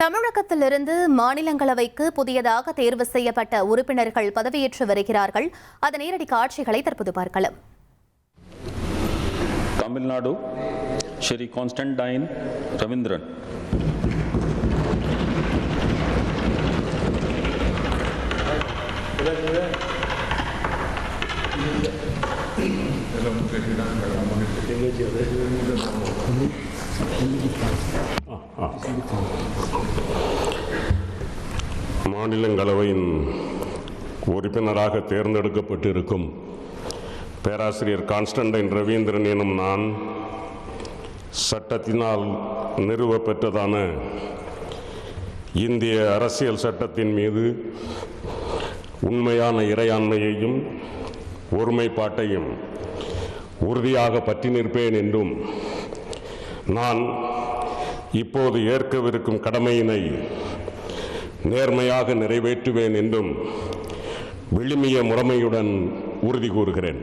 தமிழகத்திலிருந்து மாநிலங்களவைக்கு புதியதாக தேர்வு செய்யப்பட்ட உறுப்பினர்கள் பதவியேற்று வருகிறார்கள். அதன் நேரடி காட்சிகளை தற்போது பார்க்கலாம். தமிழ்நாடு ஸ்ரீ கான்ஸ்டன்டைன் ரவீந்திரன். மாநிலங்களவையின் உறுப்பினராக தேர்ந்தெடுக்கப்பட்டிருக்கும் பேராசிரியர் கான்ஸ்டன்டைன் ரவீந்திரன் எனும் நான் சட்டத்தினால் நிறுவப்பெற்றதான இந்திய அரசியல் சட்டத்தின் மீது உண்மையான இறையாண்மையையும் ஒருமைப்பாட்டையும் உறுதியாக பற்றி நிற்பேன் என்றும் நான் இப்போது ஏற்கவிருக்கும் கடமையினை நேர்மையாக நிறைவேற்றுவேன் என்றும் விழுமிய முறைமையுடன் உறுதி கூறுகிறேன்.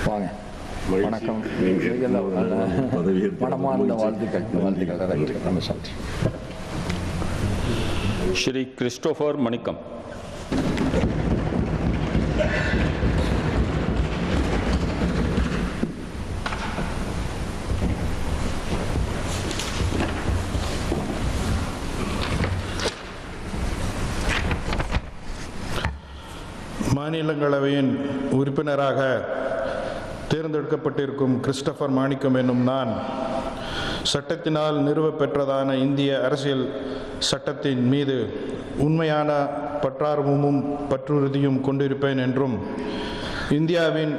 வாங்க. வணக்கம். மனமார்ந்த வாழ்த்துக்கள். ஸ்ரீ கிறிஸ்டோபர் மணிக்கம். மாநிலங்களவையின் உறுப்பினராக தேர்ந்தெடுக்கப்பட்டிருக்கும் கிறிஸ்டோபர் மாணிக்கம் என்னும் நான் சட்டத்தினால் நிறுவப்பெற்றதான இந்திய அரசியல் சட்டத்தின் மீது உண்மையான பற்றார்வமும் பற்றுறுதியும் கொண்டிருப்பேன் என்றும் இந்தியாவின்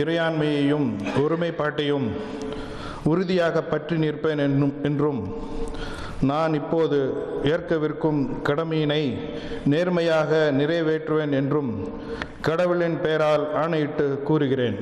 இறையாண்மையையும் ஒருமைப்பாட்டையும் உறுதியாக பற்றி நிற்பேன் என்றும் நான் இப்போது ஏற்கவிருக்கும் கடமையினை நேர்மையாக நிறைவேற்றுவேன் என்றும் கடவுளின் பெயரால் ஆணையிட்டு கூறுகிறேன்.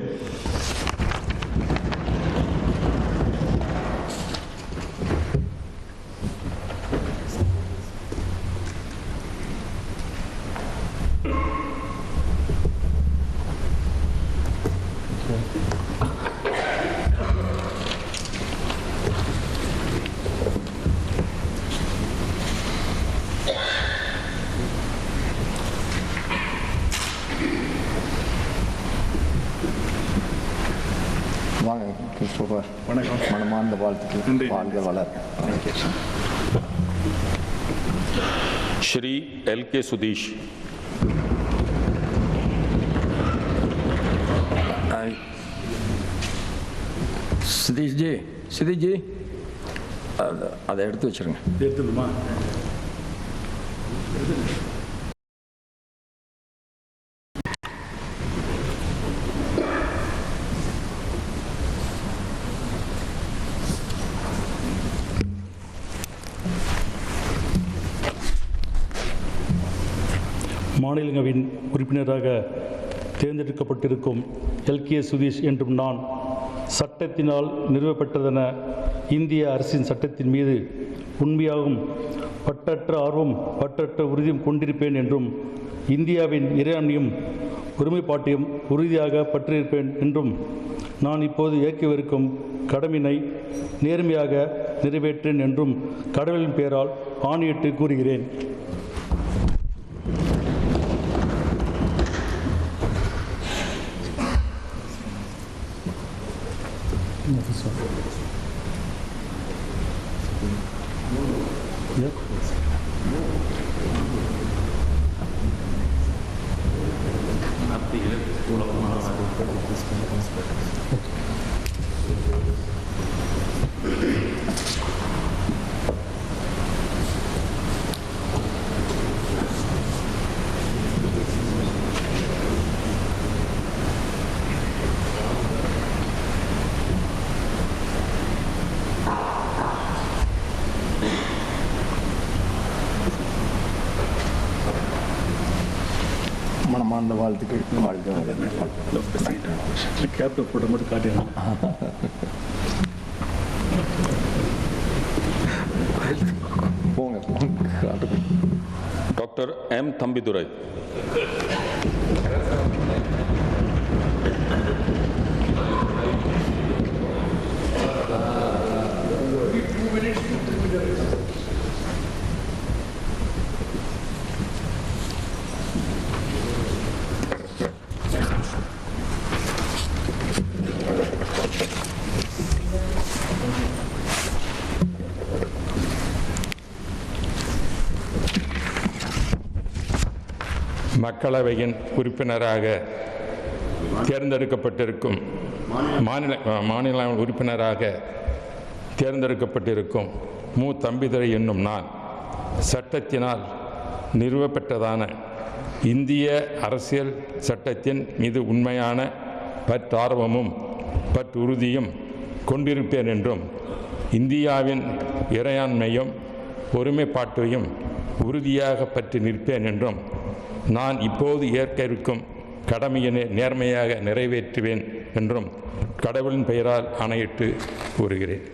வாங்க கிறிஸ்டோபர். வணக்கம். மனமார்ந்த வாழ்த்துக்கள். வாழ்க வளர். ஸ்ரீ எல்.கே. சுதீஷ். சுதீஷ்ஜி அதை எடுத்து வச்சிருங்க. எடுத்துடுமா? மாநிலங்களவையின் உறுப்பினராக தேர்ந்தெடுக்கப்பட்டிருக்கும் எல்.கே. சுதீஷ் என்றும் நான் சட்டத்தினால் நிறுவப்பட்டதென இந்திய அரசின் சட்டத்தின் மீது உண்மையாகவும் பற்றற்ற ஆர்வம் பற்றற்ற உறுதியும் கொண்டிருப்பேன் என்றும் இந்தியாவின் இறையாண்மையும் ஒருமைப்பாட்டையும் உறுதியாக பற்றியிருப்பேன் என்றும் நான் இப்போது ஏற்கவிருக்கும் கடமையினை நேர்மையாக நிறைவேற்றேன் என்றும் கடவுளின் பெயரால் ஆணையிட்டு கூறுகிறேன். மனமார்ந்த வாழ்த்துக்கள். வாழ்க வளர்க. கேப்டன் போட்ட மட்டும் காட்டிடலாம். போங்க போங்க. Dr. M. Thambidurai. மக்களவையின் உறுப்பினராக தேர்ந்தெடுக்கப்பட்டிருக்கும் மாநில உறுப்பினராக தேர்ந்தெடுக்கப்பட்டிருக்கும் மு. தம்பிதுரை என்னும் நான் சட்டத்தினால் நிறுவப்பெற்றதான இந்திய அரசியல் சட்டத்தின் மீது உண்மையான பற்றார்வமும் பற்றுறுதியும் கொண்டிருப்பேன் என்றும் இந்தியாவின் இறையாண்மையும் ஒருமைப்பாட்டையும் உறுதியாக பற்றி நிற்பேன் என்றும் நான் இப்போது ஏற்க இருக்கும் கடமையினை நேர்மையாக நிறைவேற்றுவேன் என்றும் கடவுளின் பெயரால் ஆணையிட்டு கூறுகிறேன்.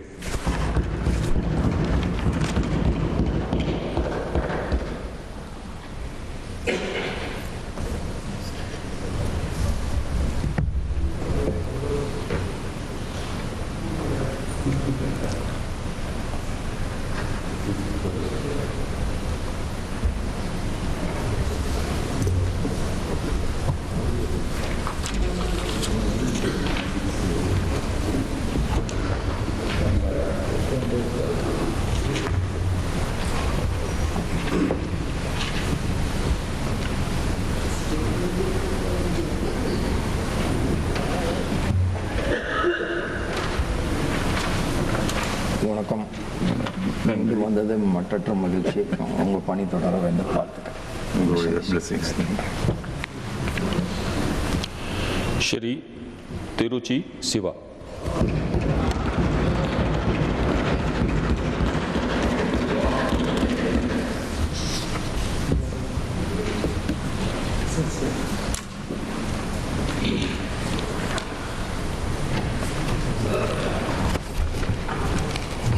வணக்கம். இன்று வந்தது மற்றற்ற மகிழ்ச்சி. உங்கள் பணி தொடர வேண்டும். வாழ்த்துக்கள். Shri Tiruchi Siva.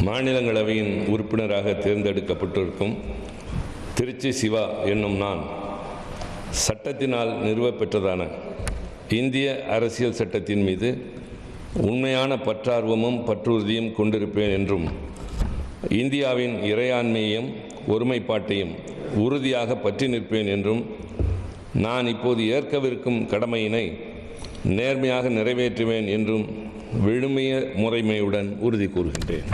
மாநிலங்களவையின் உறுப்பினராக தேர்ந்தெடுக்கப்பட்டிருக்கும் திருச்சி சிவா என்னும் நான் சட்டத்தினால் நிறுவப்பெற்றதான இந்திய அரசியல் சட்டத்தின் மீது உண்மையான பற்றார்வமும் பற்றுறுதியும் கொண்டிருப்பேன் என்றும் இந்தியாவின் இறையாண்மையையும் ஒருமைப்பாட்டையும் உறுதியாக பற்றி நிற்பேன் என்றும் நான் இப்போது ஏற்கவிருக்கும் கடமையினை நேர்மையாக நிறைவேற்றுவேன் என்றும் விழுமிய முறைமையுடன் உறுதி கூறுகின்றேன்.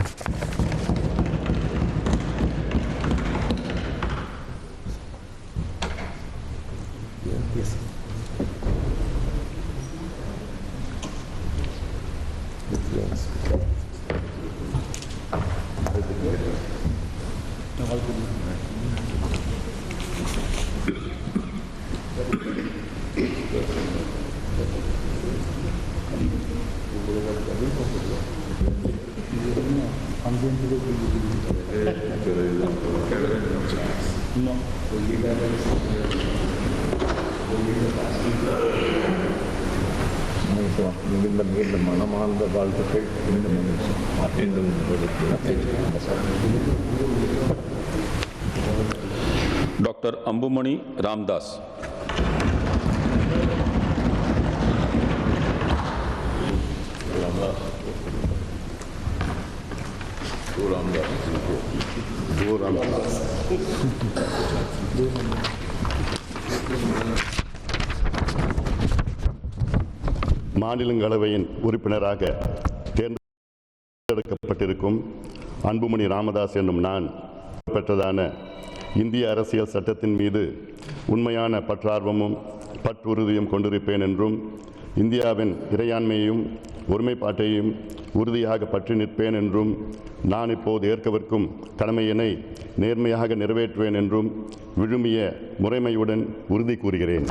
மிகுந்த மனமார்ந்த வாழ்த்துக்கள். Dr. Ambumani Ramdas. மாநிலங்களவையின் உறுப்பினராக தேர்ந்தெடுக்கப்பட்டிருக்கும் அன்புமணி ராமதாஸ் என்னும் நான் பெற்றதான இந்திய அரசியல் சட்டத்தின் மீது உண்மையான பற்றார்வமும் பற்றுறுதியும் கொண்டிருப்பேன் என்றும் இந்தியாவின் இறையாண்மையையும் ஒருமைப்பாட்டையும் உறுதியாக பற்றி நிற்பேன் என்றும் நான் இப்போது ஏற்கவிருக்கும் கடமையினை நேர்மையாக நிறைவேற்றுவேன் என்றும் விழுமிய முறைமையுடன் உறுதி கூறுகிறேன்.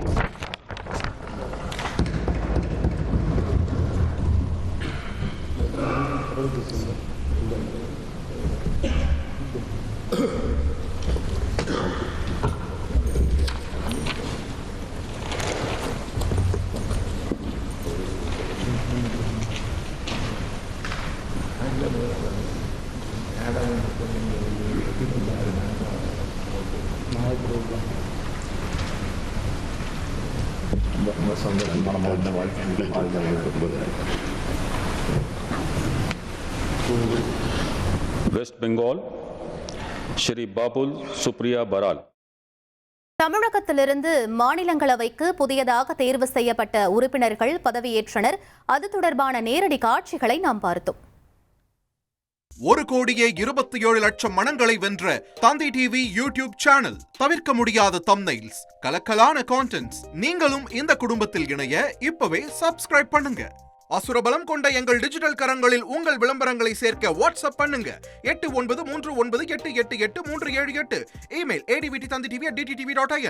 உங்கள் சொந்த மனமார்ந்த வாழ்க்கை. वेस्ट बंगाल श्री बाबुल सुप्रिया बराल. தமிழகத்திலிருந்து மாநிலங்களவைக்கு புதியதாக தேர்வு செய்யப்பட்ட உறுப்பினர்கள் பதவியேற்றனர். அது தொடர்பான நேரடி காட்சிகளை நாம் பார்த்தோம். 1,27,00,000 மனங்களை வென்ற தந்தி டிவி யூடியூப் சேனல். தவிர்க்க முடியாத தம்ப்நெயில்ஸ், கலக்கலான கான்டென்ட்ஸ். நீங்களும் இந்த குடும்பத்தில் இணைய இப்பவே சப்ஸ்கிரைப் பண்ணுங்க. அசுரபலம் கொண்ட எங்கள் டிஜிட்டல் கரங்களில் உங்கள் விளம்பரங்களை சேர்க்க வாட்ஸ்அப் பண்ணுங்க. 8939888838. Email advtthanditv@dttv.in.